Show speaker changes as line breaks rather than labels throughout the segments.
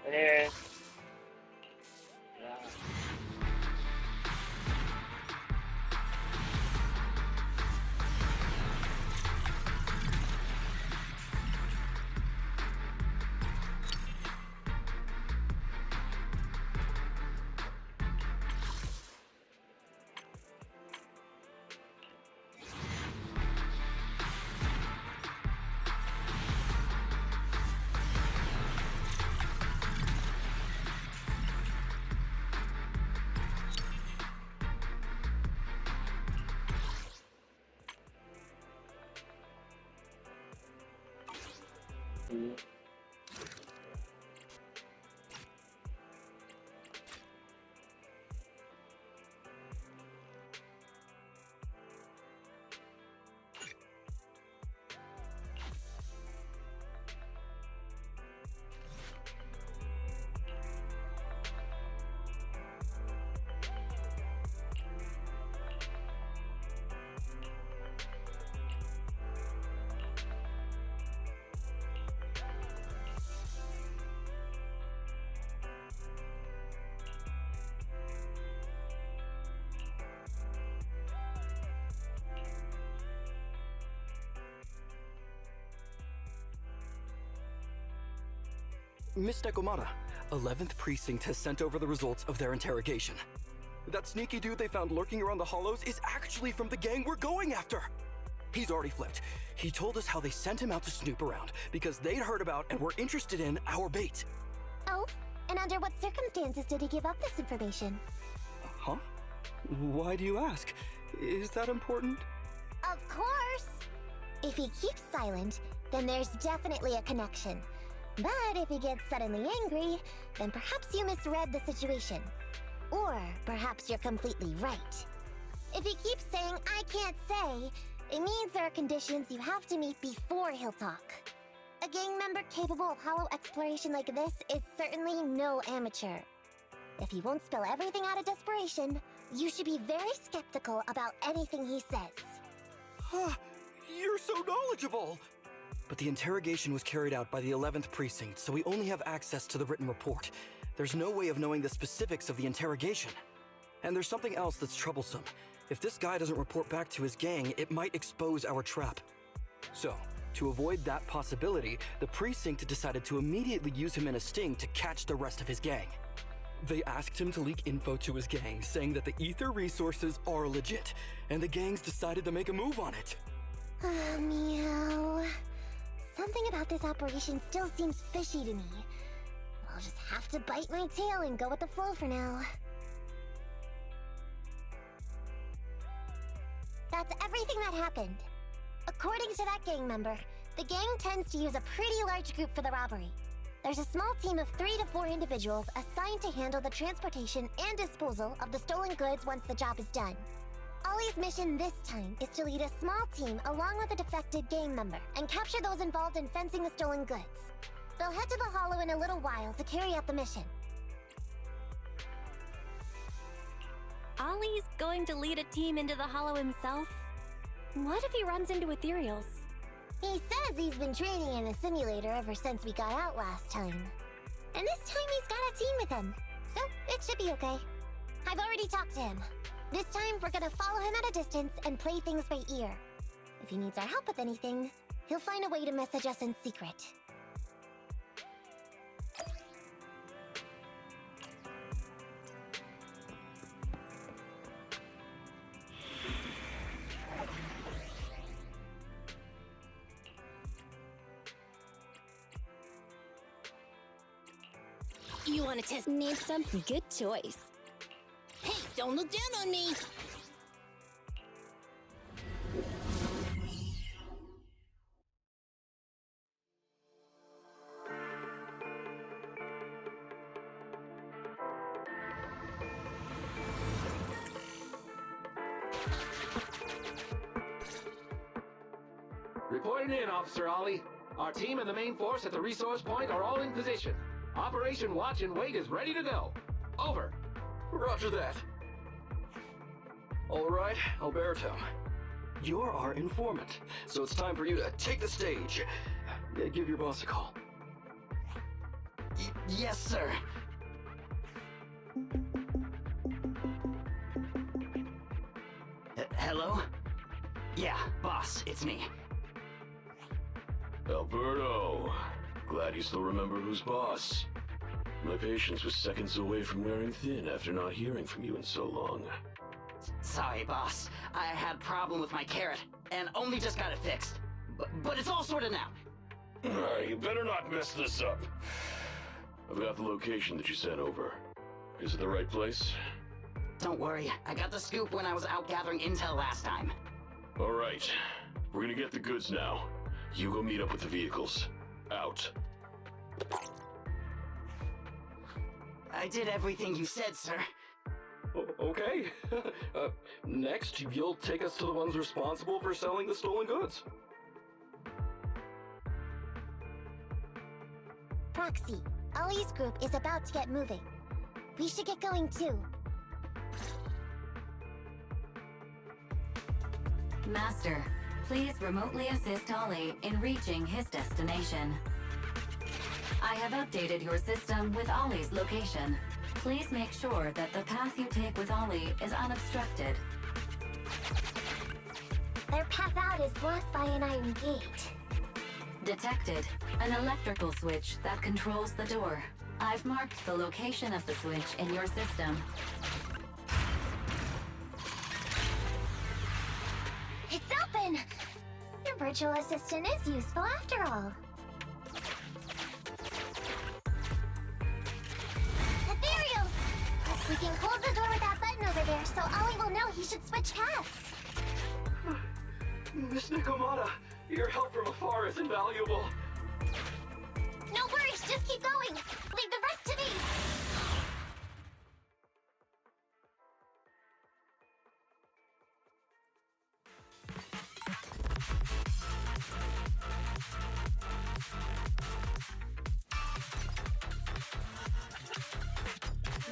Anyways, yeah.
Miss Nekomata, 11th Precinct has sent over the results of their interrogation. That sneaky dude they found lurking around the hollows is actually from the gang we're going after. He's already flipped. He told us how they sent him out to snoop around because they'd heard about and were interested in our bait.
Oh, and under what circumstances did he give up this information?
Huh? Why do you ask? Is that important?
Of course! If he keeps silent, then there's definitely a connection. But if he gets suddenly angry, then perhaps you misread the situation. Or perhaps you're completely right. If he keeps saying, "I can't say," it means there are conditions you have to meet before he'll talk. A gang member capable of hollow exploration like this is certainly no amateur. If he won't spill everything out of desperation, you should be very skeptical about anything he says.
You're so knowledgeable! But the interrogation was carried out by the 11th Precinct, so we only have access to the written report. There's no way of knowing the specifics of the interrogation. And there's something else that's troublesome. If this guy doesn't report back to his gang, it might expose our trap. So, to avoid that possibility, the Precinct decided to immediately use him in a sting to catch the rest of his gang. They asked him to leak info to his gang, saying that the ether resources are legit, and the gangs decided to make a move on it.
Meow. Something about this operation still seems fishy to me. I'll just have to bite my tail and go with the flow for now. That's everything that happened. According to that gang member, the gang tends to use a pretty large group for the robbery. There's a small team of 3 to 4 individuals assigned to handle the transportation and disposal of the stolen goods once the job is done. Ollie's mission this time is to lead a small team along with a defected gang member and capture those involved in fencing the stolen goods. They'll head to the Hollow in a little while to carry out the mission.
Ollie's going to lead a team into the Hollow himself? What if he runs into ethereals?
He says he's been training in a simulator ever since we got out last time. And this time he's got a team with him, so it should be okay. I've already talked to him. This time, we're gonna follow him at a distance and play things by ear. If he needs our help with anything, he'll find a way to message us in secret.
You want to test?
Need some? Good choice.
Hey, don't look down on me!
Reporting in, Officer Ollie. Our team and the main force at the resource point are all in position. Operation Watch and Wait is ready to go. Over.
Roger that. All right, Alberto. You're our informant, so it's time for you to take the stage. Give your boss a call.
Yes, sir. Hello? Yeah, boss, it's me.
Alberto. Glad you still remember who's boss. My patience was seconds away from wearing thin after not hearing from you in so long.
Sorry, boss. I had a problem with my carrot, and only just got it fixed. But it's all sorted now.
You better not mess this up. I've got the location that you sent over. Is it the right place?
Don't worry, I got the scoop when I was out gathering intel last time.
All right. We're gonna get the goods now. You go meet up with the vehicles. Out.
I did everything you said, sir.
Okay. Next, you'll take us to the ones responsible for selling the stolen goods.
Proxy, Ollie's group is about to get moving. We should get going too.
Master, please remotely assist Ollie in reaching his destination. I have updated your system with Ollie's location. Please make sure that the path you take with Ollie is unobstructed.
Their path out is blocked by an iron gate.
Detected. An electrical switch that controls the door. I've marked the location of the switch in your system.
It's open! Your virtual assistant is useful after all. Ethereal! We can close the door with that button over there, so Ollie will know he should switch paths.
Miss Nikomata, your help from afar is invaluable.
No worries, just keep going. Leave the rest to me.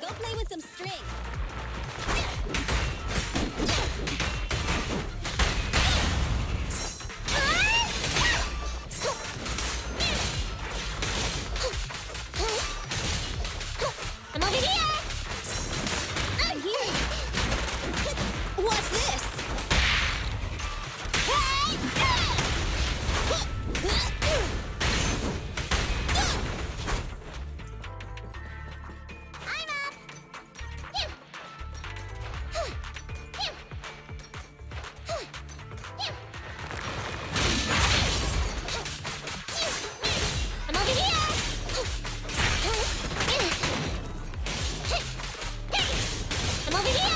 Go play with some string.
I'm over here!
I'm here. What's this?
I'm up! I'm over here! I'm over here! I'm over here!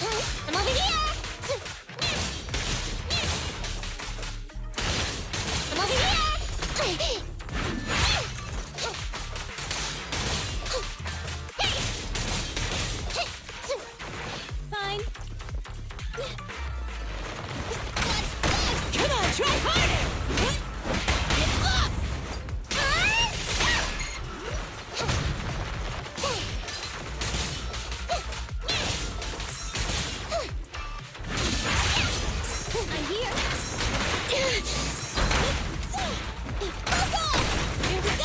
I'm over here!
Fine. Come on, try harder! Get off! I'm here. Here we go!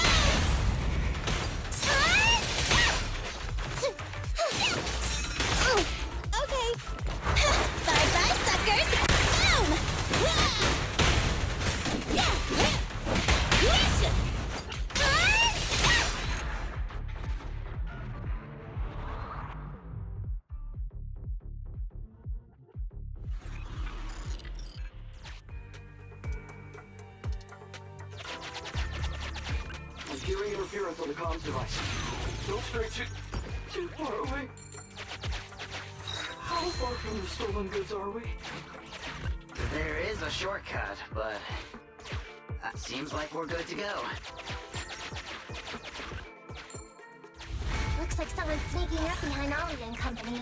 Okay. Bye-bye, suckers! Boom!
I'm hearing interference on the comms device. Don't stray too far away. How far from the stolen goods are we?
There is a shortcut, but seems like we're good to go.
Looks like someone's sneaking up behind Ollie and company.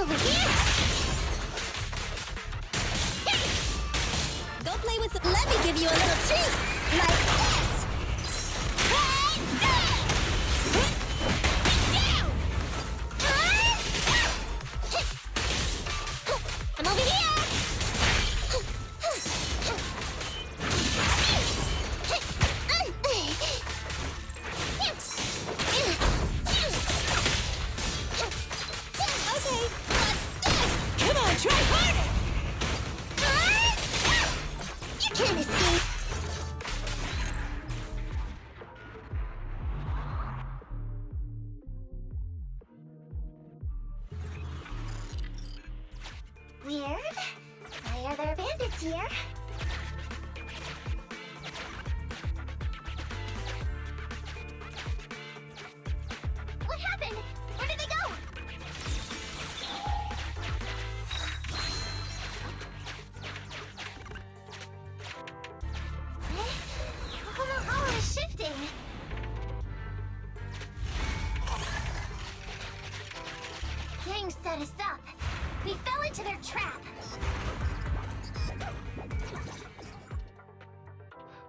Over here!
Go play with some. Let me give you a little treat.
Like this! Down! I'm over here!
Okay, what's this? Come on, try harder.
You can't escape! Weird. Why are there bandits here? What happened? Where did they go? Oh, it's shifting. Gang set us up. We fell into their trap.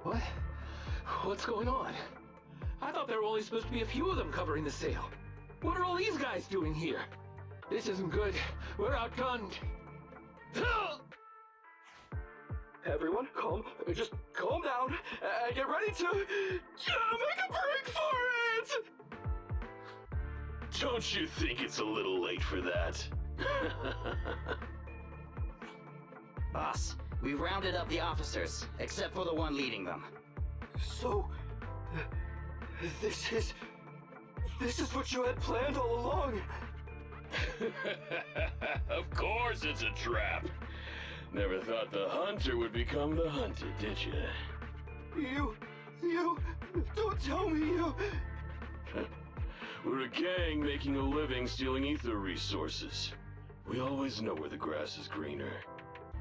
What? What's going on? I thought there were only supposed to be a few of them covering the sale. What are all these guys doing here? This isn't good. We're outgunned.
Everyone, just calm down and get ready to make a break for it!
Don't you think it's a little late for that?
Boss, we rounded up the officers, except for the one leading them.
So, this is what you had planned all along?
Of course it's a trap. Never thought the hunter would become the hunted, did you?
You, don't tell me you...
We're a gang making a living stealing ether resources. We always know where the grass is greener.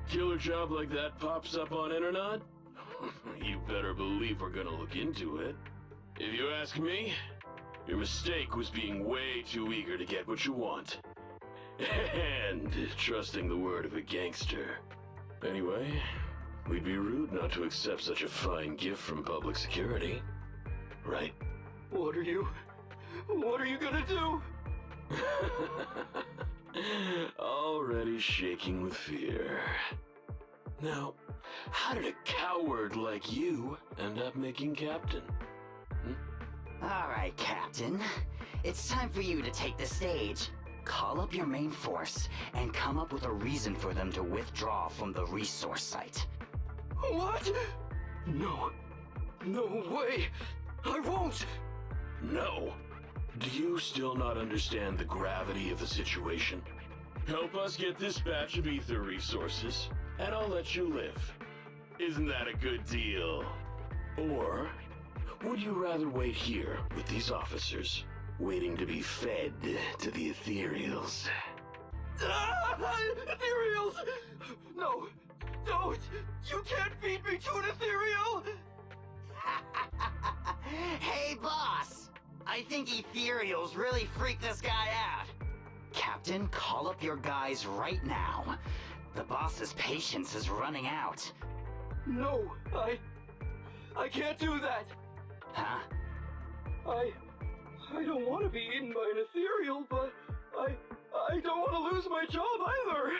Killer job like that pops up on internet? You better believe we're gonna look into it. If you ask me, your mistake was being way too eager to get what you want. And trusting the word of a gangster. Anyway, we'd be rude not to accept such a fine gift from public security. Right?
What are you gonna do?
Already shaking with fear. Now, how did a coward like you end up making captain?
Alright, Captain. It's time for you to take the stage. Call up your main force and come up with a reason for them to withdraw from the resource site.
What? No way! I won't!
No. Do you still not understand the gravity of the situation? Help us get this batch of ether resources, and I'll let you live. Isn't that a good deal? Or would you rather wait here with these officers, waiting to be fed to the ethereals?
Ethereals! No, don't! You can't feed me to an ethereal!
Hey, boss! I think ethereals really freaked this guy out. Captain, call up your guys right now. The boss's patience is running out.
No, I can't do that.
Huh?
I don't want to be eaten by an ethereal, but I don't want to lose my job either.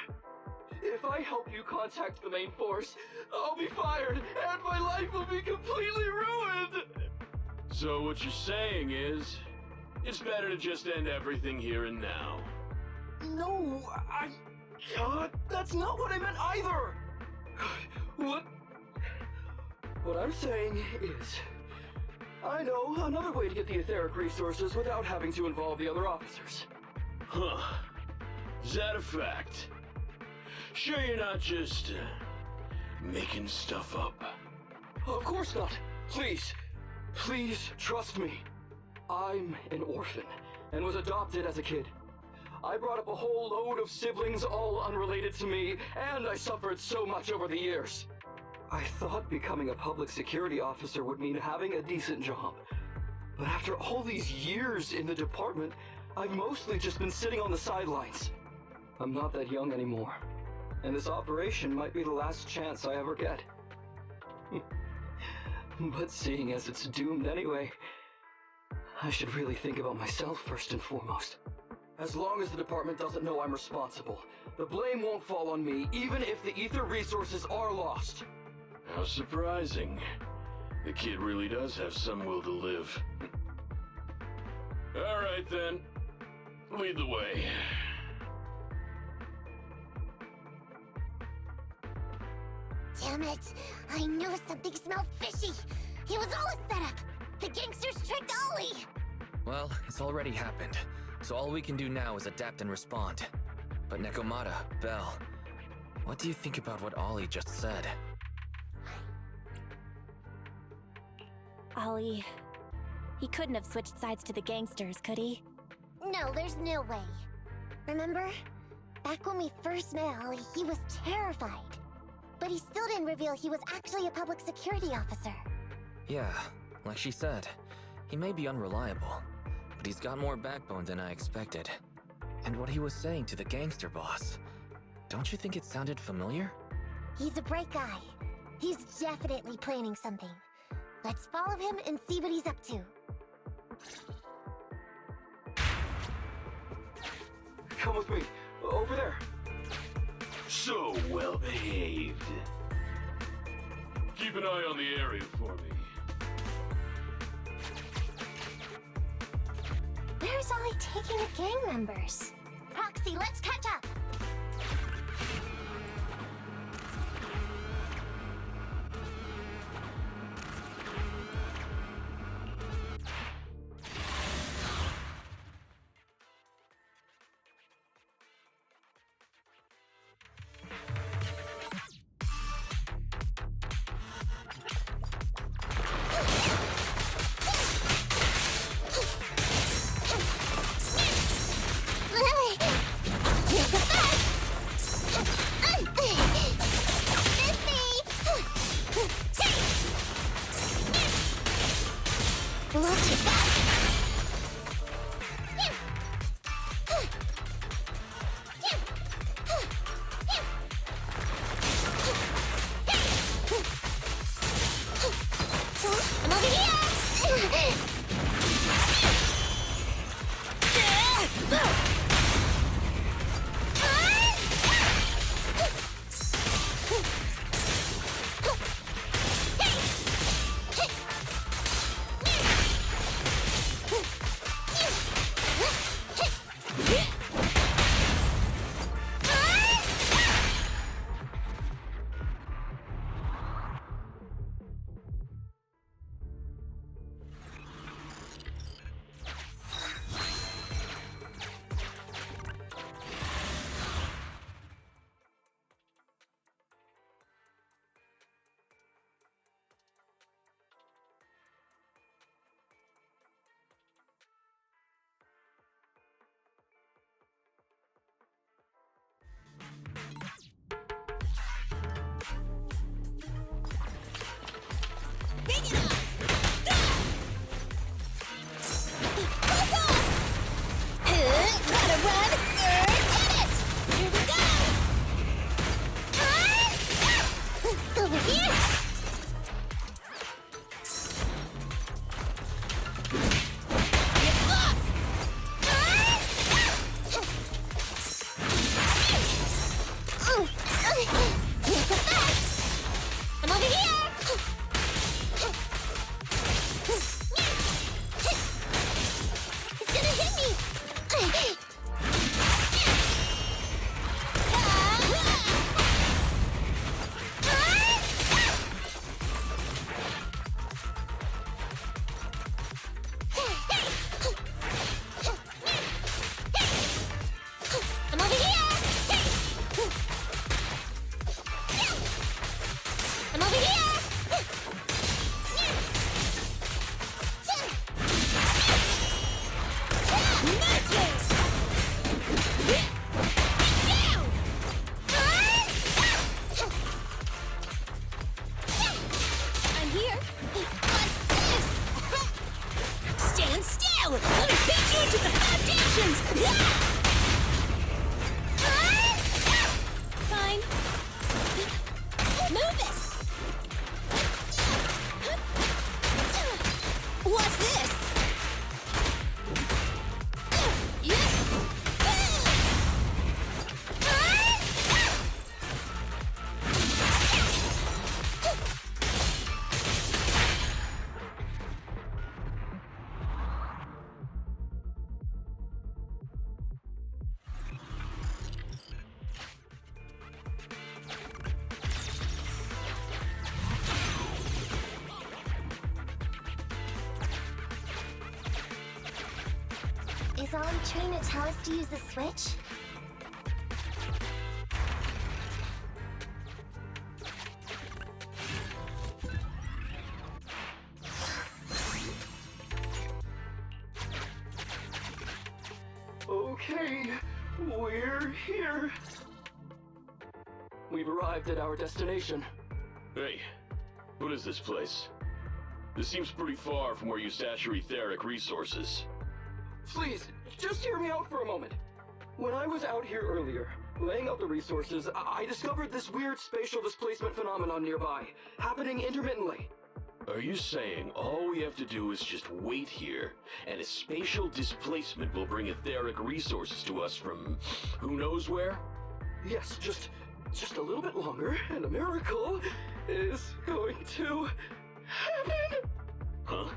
If I help you contact the main force, I'll be fired, and my life will be completely ruined!
So what you're saying is, it's better to just end everything here and now.
No, that's not what I meant either! What I'm saying is, I know another way to get the etheric resources without having to involve the other officers.
Huh. Is that a fact? Sure you're not just, making stuff up?
Of course not. Please trust me. I'm an orphan and was adopted as a kid. I brought up a whole load of siblings, all unrelated to me, and I suffered so much over the years. I thought becoming a public security officer would mean having a decent job. But after all these years in the department, I've mostly just been sitting on the sidelines. I'm not that young anymore, and this operation might be the last chance I ever get. But seeing as it's doomed anyway, I should really think about myself first and foremost. As long as the department doesn't know I'm responsible, the blame won't fall on me, even if the ether resources are lost.
How surprising. The kid really does have some will to live. All right then, lead the way.
Damn it! I knew something smelled fishy! It was all a setup! The gangsters tricked Ollie!
Well, it's already happened, so all we can do now is adapt and respond. But Nekomata, Bell, what do you think about what Ollie just said?
Ollie... He couldn't have switched sides to the gangsters, could he?
No, there's no way. Remember? Back when we first met Ollie, he was terrified. But he still didn't reveal he was actually a public security officer.
Yeah, like she said, he may be unreliable, but he's got more backbone than I expected. And what he was saying to the gangster boss, don't you think it sounded familiar?
He's a bright guy. He's definitely planning something. Let's follow him and see what he's up to.
Come with me. Over there.
So well behaved. Keep an eye on the area for me.
Where's Ollie taking the gang members? Proxy, let's catch up!
Let me beat you to the foundations!
Is Ollie trying to tell us to use the switch?
Okay, we're here. We've arrived at our destination.
Hey, what is this place? This seems pretty far from where you stash your etheric resources.
Please, just hear me out for a moment. When I was out here earlier, laying out the resources, I discovered this weird spatial displacement phenomenon nearby, happening intermittently.
Are you saying all we have to do is just wait here, and a spatial displacement will bring etheric resources to us from who knows where?
Yes, just a little bit longer, and a miracle is going to happen.
Huh?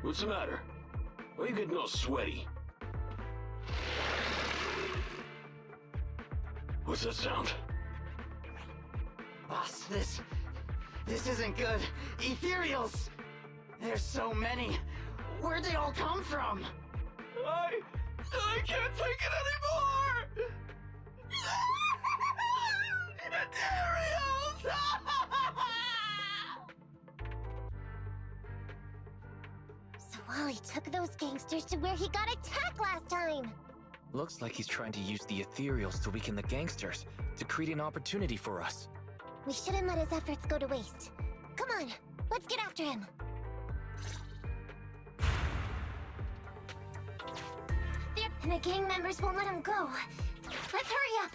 What's the matter? Why are you getting all sweaty? What's that sound?
Boss, this isn't good. Ethereals! There's so many. Where'd they all come from?
I can't take it anymore!
Ethereals!
So Wally took those gangsters to where he got attacked last time.
Looks like he's trying to use the ethereals to weaken the gangsters, to create an opportunity for us.
We shouldn't let his efforts go to waste. Come on, let's get after him. And the gang members won't let him go. Let's hurry up.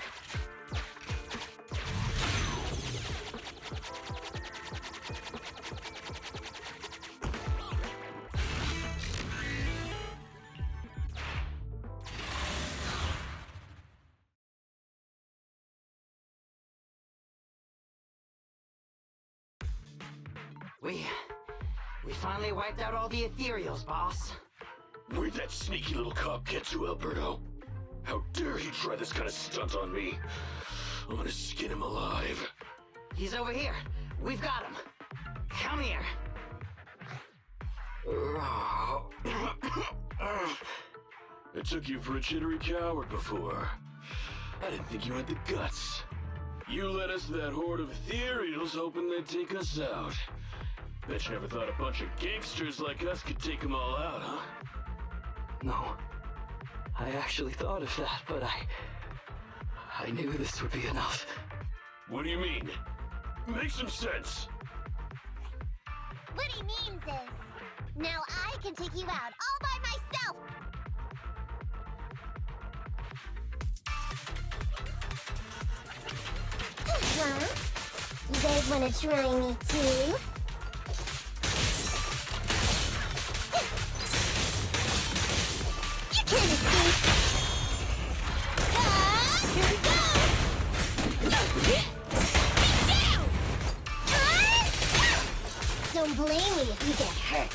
We finally wiped out all the ethereals, boss.
Where'd that sneaky little cop get to, Alberto? How dare he try this kind of stunt on me? I'm gonna skin him alive.
He's over here. We've got him. Come here.
I took you for a jittery coward before. I didn't think you had the guts. You led us to that horde of ethereals hoping they'd take us out. Bet you never thought a bunch of gangsters like us could take them all out, huh?
No, I actually thought of that, but I knew this would be enough.
What do you mean? Make some sense.
What he means is, now I can take you out all by myself. Huh? You guys wanna try me too? You can't escape! Here we go! Get down! Don't blame me if you get hurt.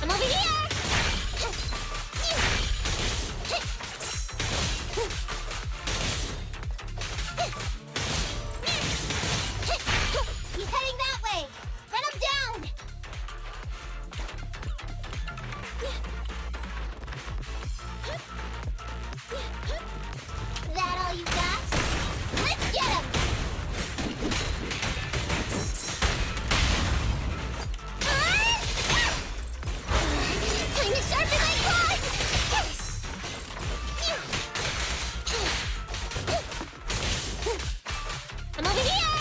I'm over here! He's heading that way! Run him down! That all you got? Let's get him! Time to sharpen my claws! I'm over here!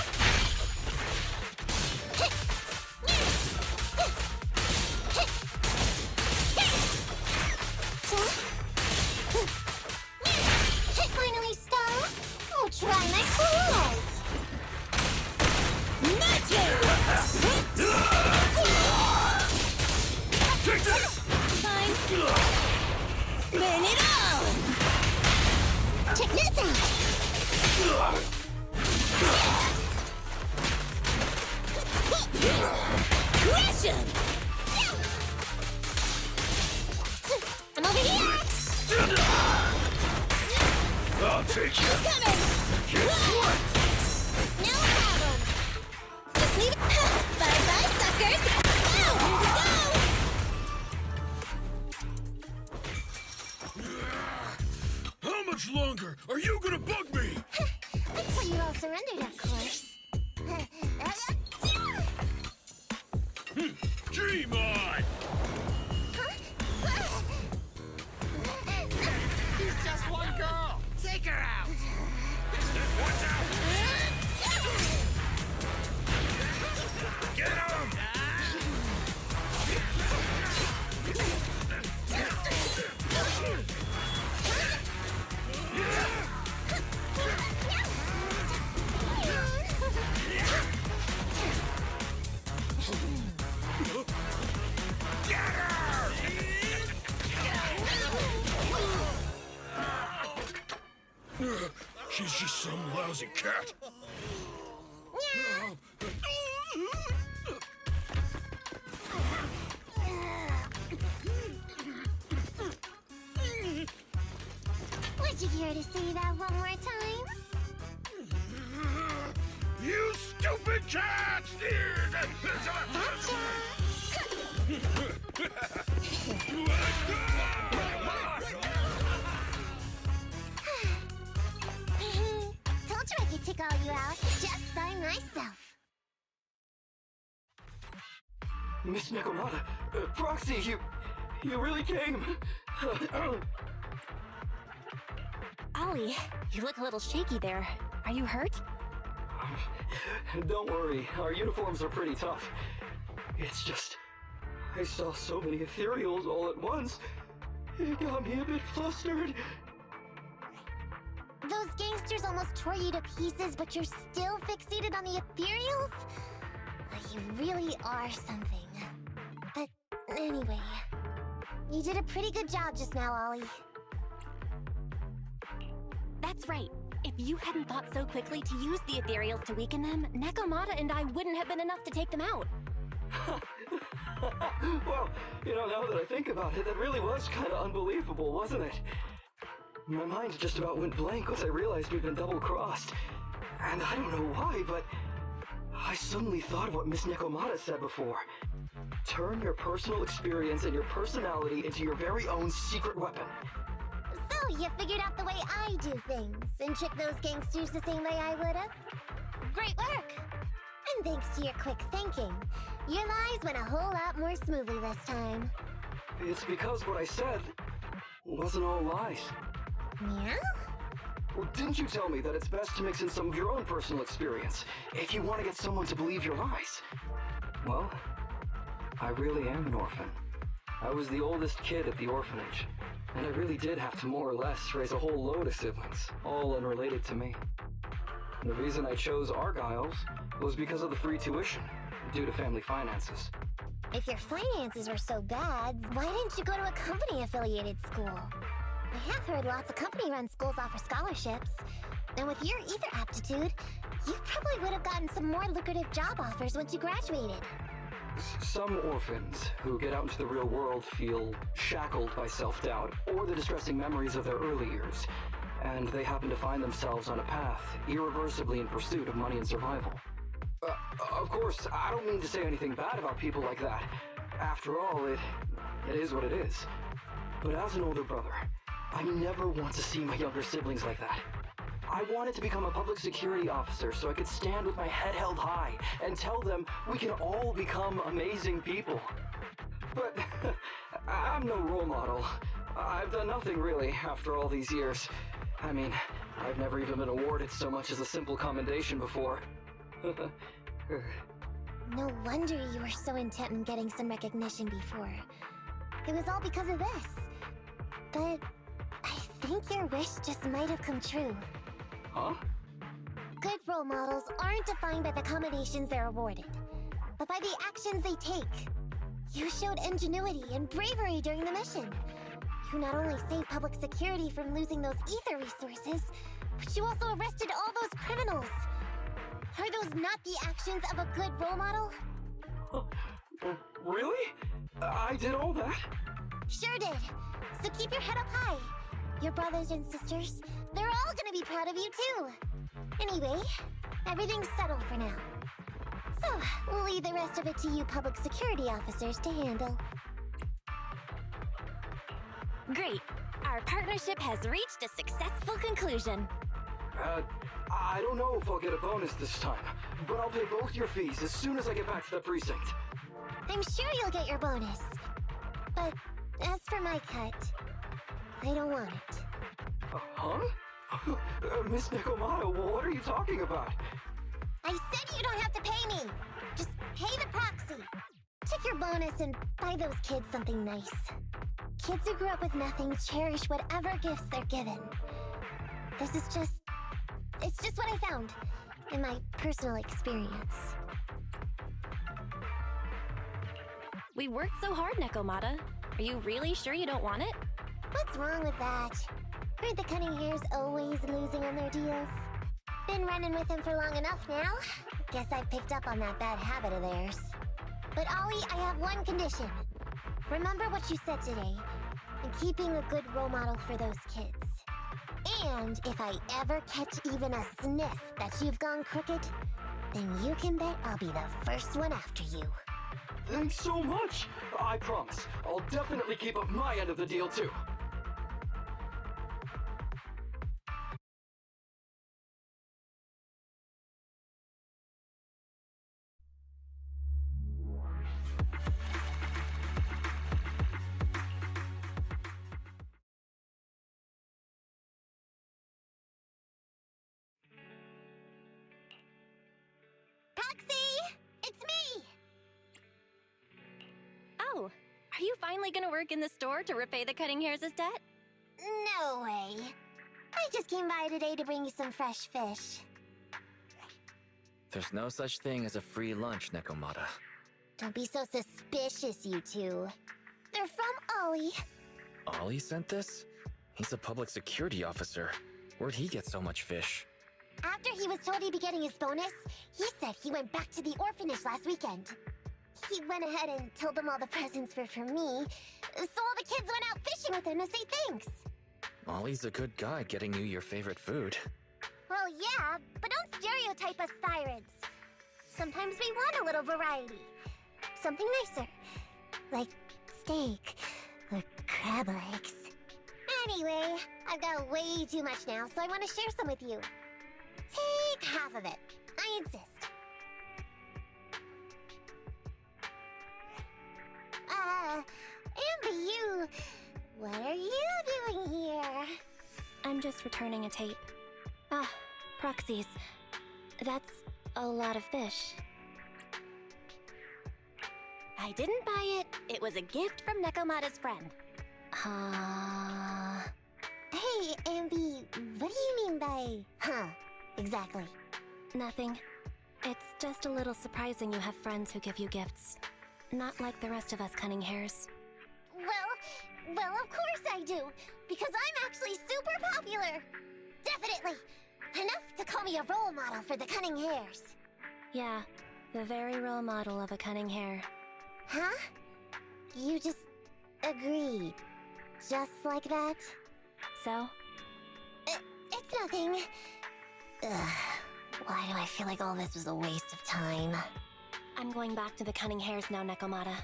Finally stop! I'll try my claws! Magic! Fine. Burn it all! Check this out! Crush him! I'm over here!
I'll take you.
Coming!
Guess what?
No problem! Just leave it. Bye-bye, suckers! Now, here we go!
Dream on!
She's just one girl. Take her out.
Watch out! Get him! She's just some lousy cat.
Would you care to say that one more time?
You stupid cat!
Told you I could take all you out just by myself.
Miss Nekomata, Proxy, you really came.
Ollie, you look a little shaky there. Are you hurt?
Don't worry, our uniforms are pretty tough. It's just, I saw so many ethereals all at once. It got me a bit flustered.
Those gangsters almost tore you to pieces, but you're still fixated on the ethereals? You really are something. But anyway, you did a pretty good job just now, Ollie.
That's right. If you hadn't thought so quickly to use the ethereals to weaken them, Nekomata and I wouldn't have been enough to take them out.
Well, now that I think about it, that really was kind of unbelievable, wasn't it? My mind just about went blank once I realized we'd been double-crossed. And I don't know why, but I suddenly thought of what Miss Nekomata said before. Turn your personal experience and your personality into your very own secret weapon.
So, you figured out the way I do things, and tricked those gangsters the same way I would've? Great work! And thanks to your quick thinking, your lies went a whole lot more smoothly this time.
It's because what I said wasn't all lies.
Yeah?
Well, didn't you tell me that it's best to mix in some of your own personal experience if you want to get someone to believe your lies? Well, I really am an orphan. I was the oldest kid at the orphanage, and I really did have to more or less raise a whole load of siblings, all unrelated to me. And the reason I chose Argyle's was because of the free tuition, due to family finances.
If your finances were so bad, why didn't you go to a company-affiliated school? I have heard lots of company-run schools offer scholarships. And with your ether aptitude, you probably would have gotten some more lucrative job offers once you graduated.
Some orphans who get out into the real world feel shackled by self-doubt or the distressing memories of their early years, and they happen to find themselves on a path irreversibly in pursuit of money and survival. Of course, I don't mean to say anything bad about people like that. After all, it is what it is. But as an older brother, I never want to see my younger siblings like that. I wanted to become a public security officer so I could stand with my head held high and tell them we can all become amazing people. But I'm no role model. I've done nothing really after all these years. I mean, I've never even been awarded so much as a simple commendation before.
No wonder you were so intent on getting some recognition before. It was all because of this. But I think your wish just might have come true.
Huh?
Good role models aren't defined by the accommodations they're awarded, but by the actions they take. You showed ingenuity and bravery during the mission. You not only saved public security from losing those ether resources, but you also arrested all those criminals. Are those not the actions of a good role model?
Really? I did all that?
Sure did. So keep your head up high. Your brothers and sisters, they're all gonna be proud of you too. Anyway, everything's settled for now. So, we'll leave the rest of it to you public security officers to handle.
Great. Our partnership has reached a successful conclusion.
I don't know if I'll get a bonus this time, but I'll pay both your fees as soon as I get back to the precinct.
I'm sure you'll get your bonus. But as for my cut, I don't want it.
Huh? Miss Nekomata, what are you talking about?
I said you don't have to pay me. Just pay the proxy. Take your bonus and buy those kids something nice. Kids who grew up with nothing cherish whatever gifts they're given. This is it's just what I found in my personal experience.
We worked so hard, Nekomata. Are you really sure you don't want it?
What's wrong with that? Heard the Cunning Hair's always losing on their deals. Been running with them for long enough now. Guess I've picked up on that bad habit of theirs. But Ollie, I have one condition. Remember what you said today, and keeping a good role model for those kids. And if I ever catch even a sniff that you've gone crooked, then you can bet I'll be the first one after you.
Thanks so much! I promise, I'll definitely keep up my end of the deal too.
Proxy! It's me!
Oh, are you finally gonna work in the store to repay the Cutting Hair's debt?
No way. I just came by today to bring you some fresh fish.
There's no such thing as a free lunch, Nekomata.
Don't be so suspicious, you two. They're from Ollie.
Ollie sent this? He's a public security officer. Where'd he get so much fish?
After he was told he'd be getting his bonus, he said he went back to the orphanage last weekend. He went ahead and told them all the presents were for me, so all the kids went out fishing with him to say thanks.
Ollie's a good guy getting you your favorite food.
Well, yeah, but don't stereotype us Sirens. Sometimes we want a little variety. Something nicer. Like steak or crab legs. Anyway, I've got way too much now, so I want to share some with you. Take half of it. I insist. Amber, what are you doing here?
I'm just returning a tape. Ah, proxies. That's a lot of fish. I didn't buy it. It was a gift from Nekomata's friend.
Hey, Amby, what do you mean by, huh, exactly?
Nothing. It's just a little surprising you have friends who give you gifts. Not like the rest of us Cunning Hairs.
Well, of course I do, because I'm actually super popular. Definitely. Enough to call me a role model for the Cunning Hairs.
Yeah, the very role model of a Cunning Hair.
Huh? You just agreed. Just like that?
So?
It's nothing. Ugh, why do I feel like all this was a waste of time?
I'm going back to the Cunning Hairs now, Nekomata.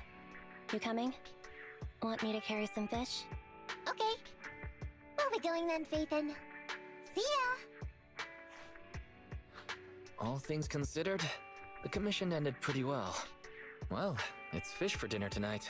You coming? Want me to carry some fish?
Okay. We'll be going then, Phaethon. See ya!
All things considered, the commission ended pretty well. Well, it's fish for dinner tonight.